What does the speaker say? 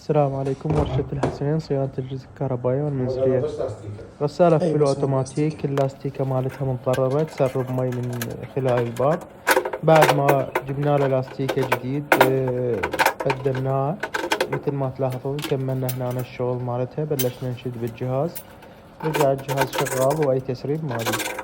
السلام عليكم. ورشة الحسنين صيانة الأجهزة الكهربائية والمنزلية. بس لاستيكه. غسالة اي فل بس من أوتوماتيك، لاستيك. اللاستيكة مالتها متضررة، تسرب مي من خلال الباب. بعد ما جبنا له لاستيكة جديد بدلناه مثل ما تلاحظون. كملنا هنا الشغل مالتها، بلشنا نشد بالجهاز، رجع الجهاز شغال وأي تسريب ما بيه.